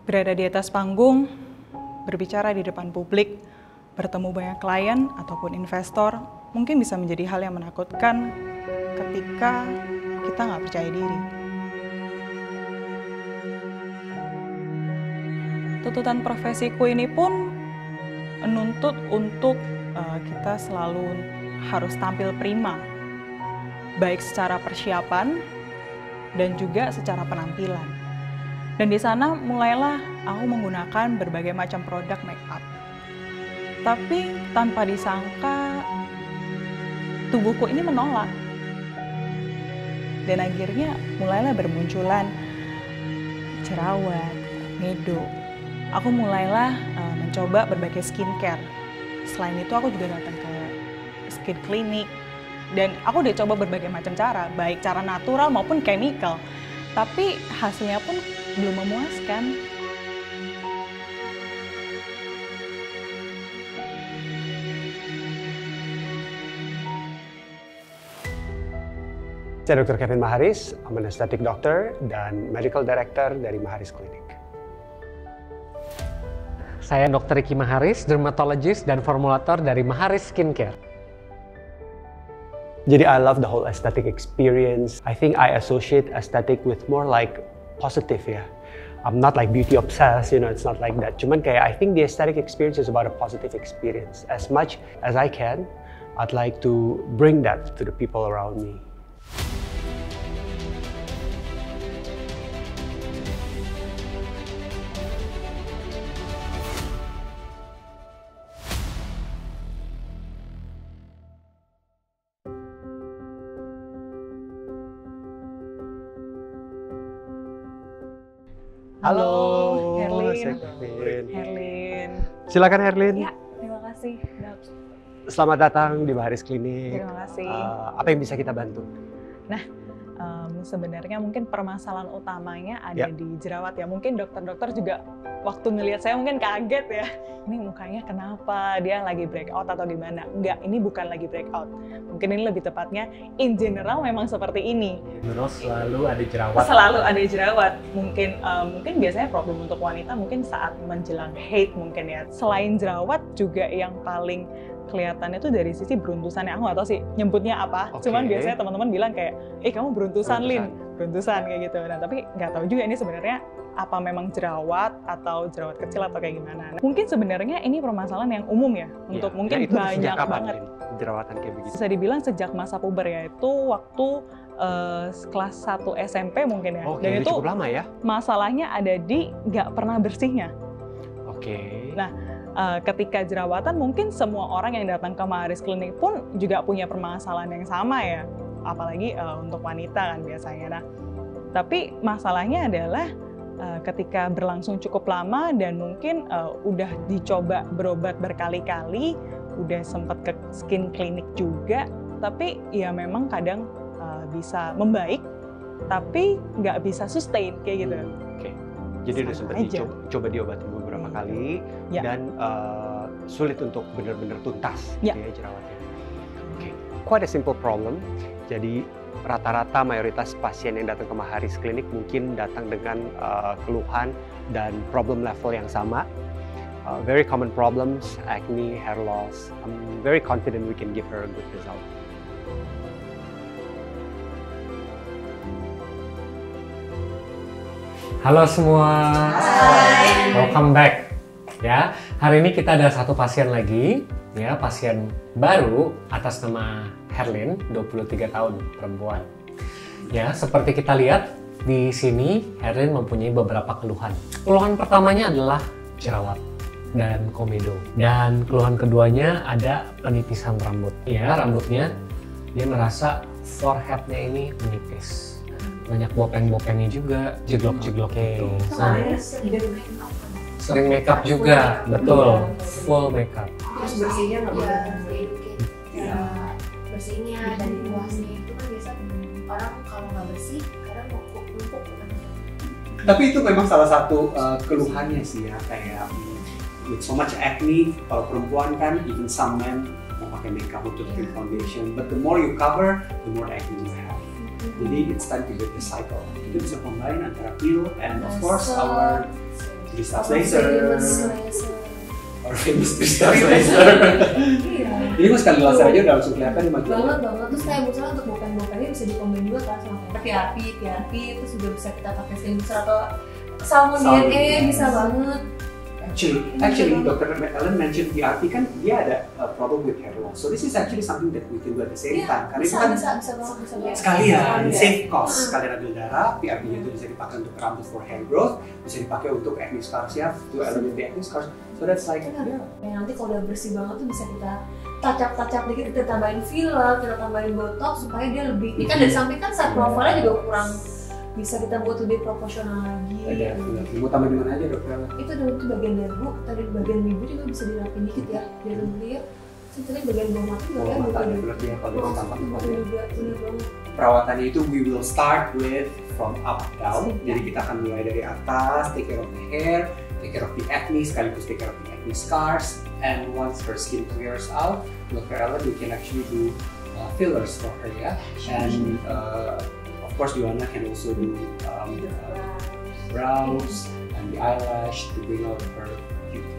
Berada di atas panggung, berbicara di depan publik, bertemu banyak klien ataupun investor, mungkin bisa menjadi hal yang menakutkan ketika kita nggak percaya diri. Tuntutan profesiku ini pun menuntut untuk kita selalu harus tampil prima, baik secara persiapan dan juga secara penampilan. Dan di sana mulailah aku menggunakan berbagai macam produk make up. Tapi tanpa disangka tubuhku ini menolak. Dan akhirnya mulailah bermunculan jerawat, medo. Aku mulailah mencoba berbagai skincare. Selain itu aku juga datang ke skin clinic. Dan aku udah coba berbagai macam cara, baik cara natural maupun chemical. Tapi hasilnya pun belum memuaskan. Saya Dr. Kevin Maharis, I'm an aesthetic doctor dan medical director dari Maharis Clinic. Saya Dr. Ricky Maharis, dermatologist dan formulator dari Maharis Skincare. Jadi I love the whole aesthetic experience. I think I associate aesthetic with more like positive ya. I'm not like beauty obsessed, it's not like that. Cuman kayak I think the aesthetic experience is about a positive experience. As much as I can, I'd like to bring that to the people around me. Halo, Herlin. Herlin. Silakan Herlin. Ya, terima kasih, Dok. Selamat datang di Maharis Clinic. Terima kasih. Apa yang bisa kita bantu? Nah, sebenarnya mungkin permasalahan utamanya ada di jerawat ya. Mungkin dokter-dokter juga waktu ngelihat saya mungkin kaget ya. Ini mukanya kenapa? Dia lagi breakout atau gimana? Enggak, ini bukan lagi breakout. Mungkin ini lebih tepatnya in general memang seperti ini. Selalu ada jerawat. Selalu ada jerawat. Mungkin biasanya problem untuk wanita mungkin saat menjelang haid mungkin ya. Selain jerawat juga yang paling kelihatannya tuh dari sisi beruntusannya. Aku nggak tahu sih nyebutnya apa. Cuman biasanya teman-teman bilang kayak, kamu beruntusan, Lin. Beruntusan kayak gitu. Nah, tapi nggak tahu juga ini sebenarnya apa memang jerawat atau jerawat kecil atau kayak gimana. Nah, mungkin sebenarnya ini permasalahan yang umum ya. Untuk mungkin banyak banget. Jerawatan kayak begitu. Bisa dibilang sejak masa puber ya. Itu waktu kelas 1 SMP mungkin ya. Dan itu cukup lama ya. Masalahnya ada di nggak pernah bersihnya. Nah, ketika jerawatan mungkin semua orang yang datang ke Maharis Clinic pun juga punya permasalahan yang sama ya, apalagi untuk wanita kan biasanya. Nah, tapi masalahnya adalah ketika berlangsung cukup lama dan mungkin udah dicoba berobat berkali-kali, udah sempat ke skin clinic juga, tapi ya memang kadang bisa membaik, tapi nggak bisa sustain kayak gitu. Jadi udah sempat coba diobatin beberapa kali dan sulit untuk benar-benar tuntas gitu ya jerawatnya. Quite a simple problem. Jadi rata-rata mayoritas pasien yang datang ke Maharis Clinic mungkin datang dengan keluhan dan problem level yang sama. Very common problems, acne, hair loss. I'm very confident we can give her a good result. Halo semua. Hai. Welcome back. Ya, hari ini kita ada satu pasien lagi, ya, pasien baru atas nama Herlin, 23 tahun, perempuan. Ya, seperti kita lihat di sini, Herlin mempunyai beberapa keluhan. Keluhan pertamanya adalah jerawat dan komedo. Dan keluhan keduanya ada penipisan rambut. Ya, rambutnya dia merasa forehead-nya ini menipis. Banyak bopeng-bopengnya juga, jeglok-jegloknya. Sering makeup juga, betul, full makeup. Terus bersihnya nggak boleh bersihnya dan luasnya itu kan biasa orang kalau nggak bersih kadang numpuk. Tapi itu memang salah satu keluhannya sih ya, kayak with so much acne, kalau perempuan kan even some men mau pakai makeup untuk create foundation, but the more you cover, the more acne you have. Jadi it's time to break the cycle. Kita bisa combine antara peel and of course our 3-star laser. Or famous 3-star laser. Jadi gue sekali laser aja udah langsung kelihatan di maju. Banget. Terus kayak misalnya untuk bukan-bukannya bisa dikombin juga kan sama PRP, terus juga bisa kita pakai stem cell atau salmon DNA bisa banget. Actually, Dr. Ellen mentioned PRP kan dia ada problem with hair loss. So this is actually something that we can do at the same time. Karena itu kan bisa sekalian save cost. Sekalian ambil darah, PRP itu bisa dipakai untuk rambut for hair growth, bisa dipakai untuk acne scars ya, to eliminate the acne scars. So that's like nanti kalau udah bersih banget tuh bisa kita tacap dikit, kita tambahin filler, kita tambahin botox supaya dia lebih. Ini kan dari samping kan saat profilnya juga kurang, bisa kita buat lebih proporsional lagi. Ada, mau tambah di mana aja dokter? Itu bagian dagu, tadi bagian bibir juga bisa dirapin dikit ya, biar lebih. Sebenarnya bagian bawah mata juga kan juga. Perawatannya itu we will start with from up down. Jadi kita akan mulai dari atas, take care of the hair, take care of the acne, sekaligus take care of the acne scars. And once her skin clears out, Dr. Ellen, we can actually do fillers for her ya. And of course, Joanna can also do brows and the eyelash to bring out her beauty.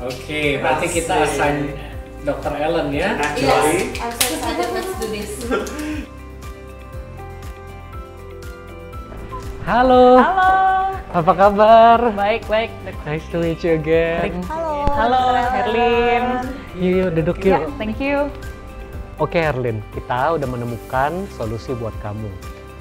Oke, berarti kita assign Dr. Ellen ya. Yes, I'm so excited. Let's do this. Halo. Apa kabar? Baik. Nice to meet you again. Halo, Herlin. Yuk, duduk yuk. Thank you. Oke Herlin, kita udah menemukan solusi buat kamu.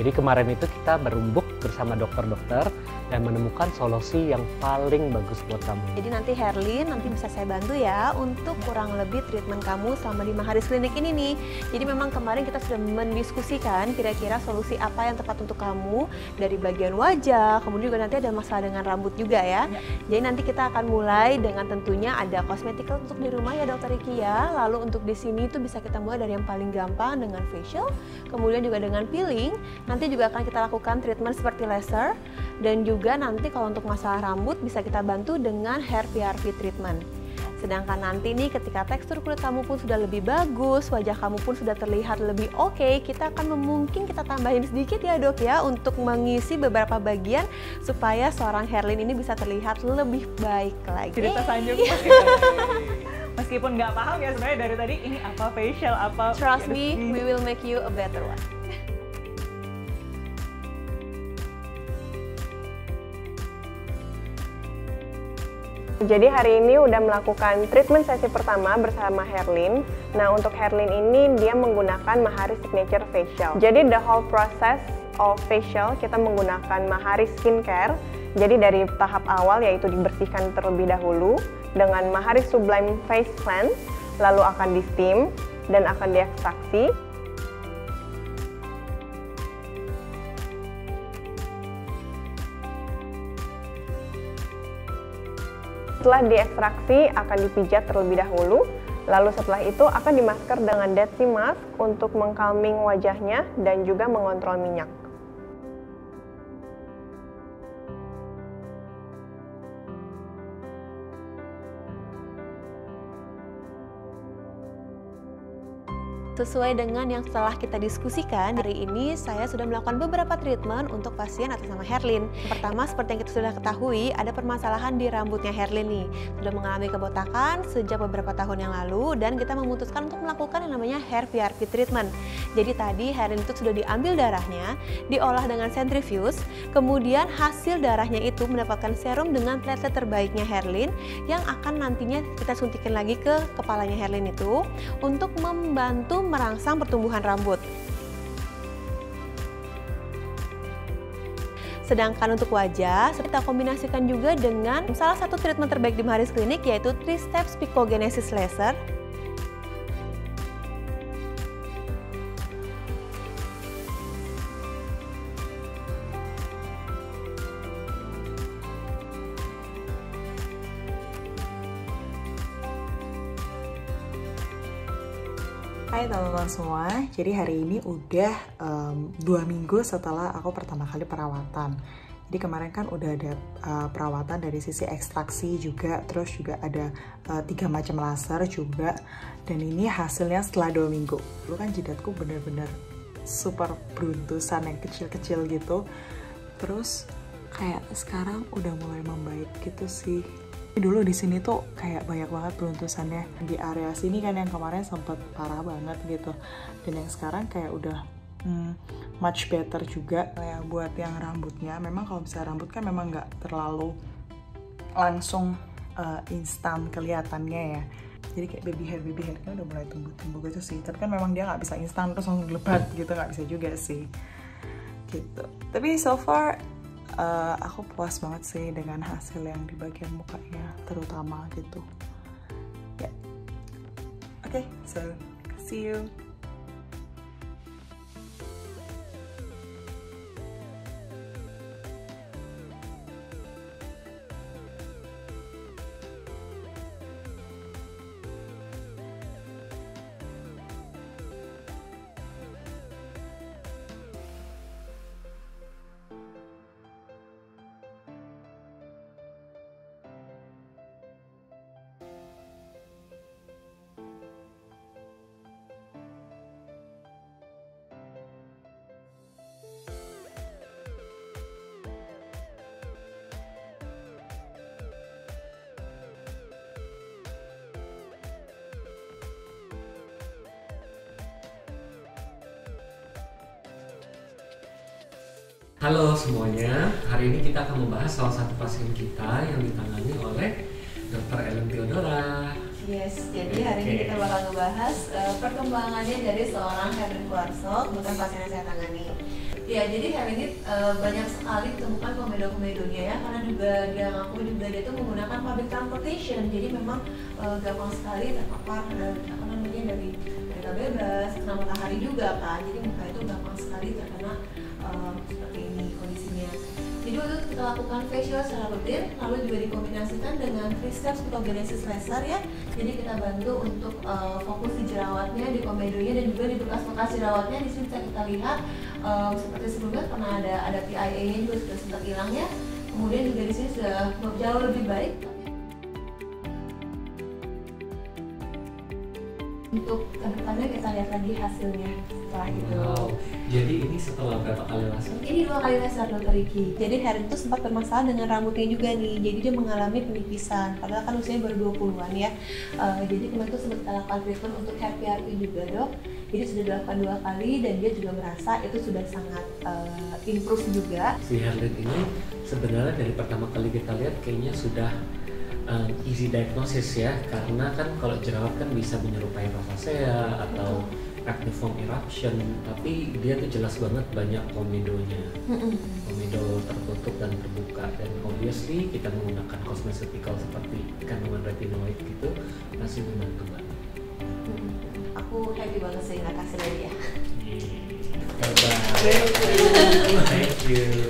Jadi kemarin itu kita berumbuk bersama dokter-dokter dan menemukan solusi yang paling bagus buat kamu. Jadi nanti Herlin bisa saya bantu ya untuk kurang lebih treatment kamu selama 5 hari klinik ini nih. Jadi memang kemarin kita sudah mendiskusikan kira-kira solusi apa yang tepat untuk kamu dari bagian wajah, kemudian juga nanti ada masalah dengan rambut juga ya. Jadi nanti kita akan mulai dengan tentunya ada cosmetical untuk di rumah ya Dokter Riki ya. Lalu untuk di sini itu bisa kita mulai dari yang paling gampang dengan facial, kemudian juga dengan peeling. Nanti juga akan kita lakukan treatment seperti laser, dan juga nanti kalau untuk masalah rambut bisa kita bantu dengan hair PRP treatment. Sedangkan nanti nih ketika tekstur kulit kamu pun sudah lebih bagus, wajah kamu pun sudah terlihat lebih oke, kita akan mungkin kita tambahin sedikit ya dok ya untuk mengisi beberapa bagian supaya seorang Herlin ini bisa terlihat lebih baik lagi. Cerita Sanjung meskipun nggak paham ya sebenarnya dari tadi ini apa facial apa. Trust me, we will make you a better one. Jadi hari ini udah melakukan treatment sesi pertama bersama Herlin. Nah untuk Herlin ini dia menggunakan Mahari Signature Facial. Jadi the whole process of facial kita menggunakan Mahari Skincare. Jadi dari tahap awal yaitu dibersihkan terlebih dahulu dengan Mahari Sublime Face Cleanse, lalu akan di steam dan akan diekstraksi. Setelah diekstraksi akan dipijat terlebih dahulu, lalu setelah itu akan dimasker dengan Dead Sea Mask untuk mengkalming wajahnya dan juga mengontrol minyak. Sesuai dengan yang telah kita diskusikan, hari ini saya sudah melakukan beberapa treatment untuk pasien atas nama Herlin. Pertama, seperti yang kita sudah ketahui, ada permasalahan di rambutnya Herlin nih. Sudah mengalami kebotakan sejak beberapa tahun yang lalu dan kita memutuskan untuk melakukan yang namanya hair PRP treatment. Jadi tadi Herlin itu sudah diambil darahnya, diolah dengan centrifuge, kemudian hasil darahnya itu mendapatkan serum dengan platelet terbaiknya Herlin yang akan nantinya kita suntikin lagi ke kepalanya Herlin itu untuk membantu merangsang pertumbuhan rambut. Sedangkan untuk wajah, kita kombinasikan juga dengan salah satu treatment terbaik di Maharis Klinik yaitu 3 Steps Picogenesis Laser. Hai teman-teman semua, jadi hari ini udah 2 minggu setelah aku pertama kali perawatan. Jadi kemarin kan udah ada perawatan dari sisi ekstraksi juga, terus juga ada 3 macam laser juga. Dan ini hasilnya setelah 2 minggu. Dulu kan jidatku bener-bener super beruntusan yang kecil-kecil gitu. Terus kayak sekarang udah mulai membaik gitu sih. Dulu di sini tuh kayak banyak banget beruntusannya. Di area sini kan yang kemarin sempet parah banget gitu. Dan yang sekarang kayak udah much better juga. Kayak buat yang rambutnya, memang kalau misalnya rambut kan memang nggak terlalu langsung instan kelihatannya ya. Jadi kayak baby hairnya udah mulai tumbuh gitu sih. Tapi kan memang dia nggak bisa instan terus langsung lebat gitu, nggak bisa juga sih. Gitu. Tapi so far aku puas banget sih dengan hasil yang di bagian mukanya terutama gitu. Ya. Oke, so see you. Halo semuanya, hari ini kita akan membahas salah satu pasien kita yang ditangani oleh Dr. Ellen Theodora. Yes, jadi hari ini kita bakal ngebahas perkembangannya dari seorang Herlin Kuarsok, bukan pasien yang saya tangani. Ya, jadi hari ini banyak sekali ditemukan komedo-komedonya ya, karena juga dia ngaku juga dia tuh menggunakan public transportation, jadi memang gampang sekali terpapar dari kereta bebas, kena matahari juga kan, jadi muka itu gampang sekali terkena seperti ini kondisinya. Jadi waktu itu kita lakukan facial secara rutin, lalu juga dikombinasikan dengan 3 steps photogenesis laser ya. Jadi kita bantu untuk fokus di jerawatnya, di komedonya, dan juga di bekas-bekas jerawatnya. Di sini kita lihat seperti sebelumnya pernah ada PIA-nya juga sudah sempat hilang ya. Kemudian juga di sini sudah jauh lebih baik. Untuk kedepannya kita lihat lagi hasilnya setelah itu. Wow, jadi ini setelah berapa kali laser? Ini 2 kali laser Dr. Ricky. Jadi Herlin itu sempat bermasalah dengan rambutnya juga nih. Jadi dia mengalami penipisan. Padahal kan usianya baru 20-an ya. Jadi kemarin tuh sempat kita lakukan treatment untuk hair PRP juga dok. Jadi sudah dilakukan 2 kali dan dia juga merasa itu sudah sangat improve juga. Si Herlin ini sebenarnya dari pertama kali kita lihat kayaknya sudah easy diagnosis ya, karena kan kalau jerawat kan bisa menyerupai rosacea atau acneiform eruption, tapi dia tuh jelas banget banyak komedonya, komedo tertutup dan terbuka, dan obviously kita menggunakan cosmeceutical seperti kandungan retinoid gitu masih membantu banget. Aku happy banget sih nggak kasih lagi ya. Thank you.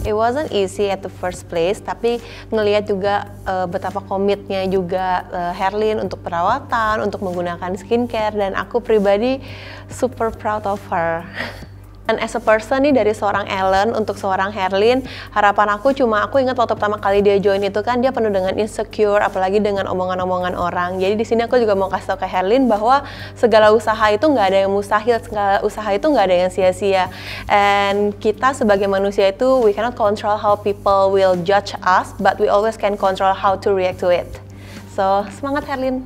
It wasn't easy at the first place, tapi ngelihat juga betapa komitnya juga Herlin untuk perawatan, untuk menggunakan skincare, dan aku pribadi super proud of her. Dan as a person nih dari seorang Ellen untuk seorang Herlin, harapan aku ingat waktu pertama kali dia join itu kan dia penuh dengan insecure, apalagi dengan omongan-omongan orang. Jadi di sini aku juga mau kasih tau ke Herlin bahwa segala usaha itu nggak ada yang mustahil, segala usaha itu nggak ada yang sia-sia. And kita sebagai manusia itu we cannot control how people will judge us, but we always can control how to react to it. So semangat Herlin.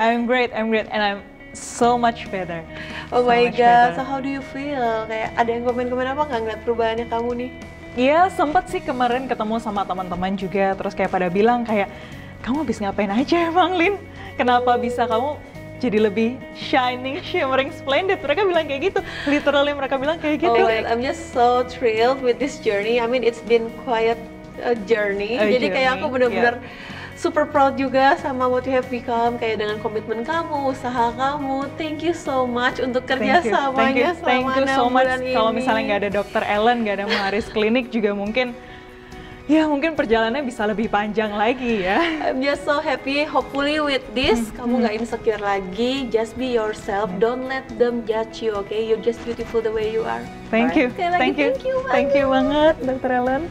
I'm great, and I'm so much better. Oh my god, so how do you feel? Kayak ada yang komen-komen apa nggak ngeliat perubahannya kamu nih? Iya, sempet sih kemarin ketemu sama teman-teman juga, terus kayak pada bilang kayak, kamu habis ngapain aja emang, Lin? Kenapa bisa kamu jadi lebih shining, shimmering, splendid? Mereka bilang kayak gitu, literally mereka bilang kayak gitu. Oh my god, I'm just so thrilled with this journey. I mean, it's been quite a journey. Jadi kayak aku bener-bener super proud juga sama what you have become, kayak dengan komitmen kamu, usaha kamu. Thank you so much untuk kerjasamanya selama 6 bulan ini. Kalau misalnya nggak ada Dr. Ellen, nggak ada Maharis Clinic juga mungkin perjalanannya bisa lebih panjang lagi ya. I'm just so happy. Hopefully with this, kamu nggak insecure lagi. Just be yourself. Don't let them judge you, okay? You're just beautiful the way you are. Thank you. Thank you banget, Dr. Ellen.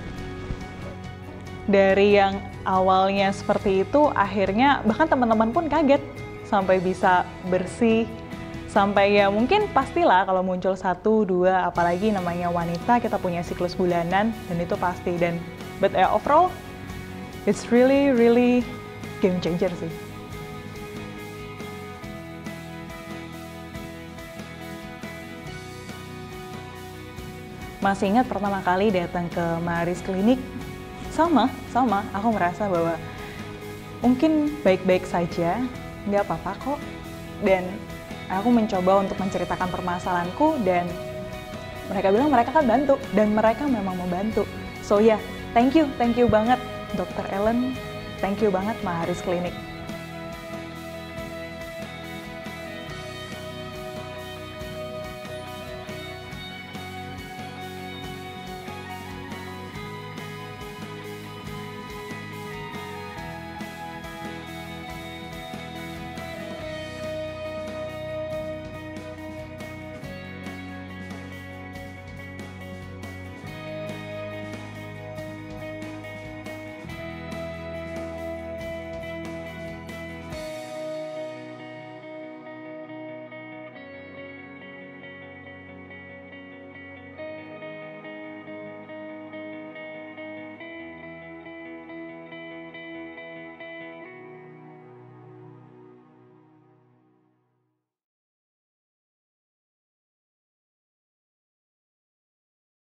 Dari yang awalnya seperti itu, akhirnya bahkan teman-teman pun kaget sampai bisa bersih, sampai ya mungkin pastilah kalau muncul 1, 2, apalagi namanya wanita, kita punya siklus bulanan dan itu pasti. Dan but overall it's really game changer sih. Masih ingat pertama kali datang ke Maharis Clinic, sama, aku merasa bahwa mungkin baik-baik saja, nggak apa-apa kok. Dan aku mencoba untuk menceritakan permasalahanku dan mereka bilang mereka kan bantu, dan mereka memang membantu. So ya, thank you banget Dr. Ellen, thank you banget Maharis Clinic.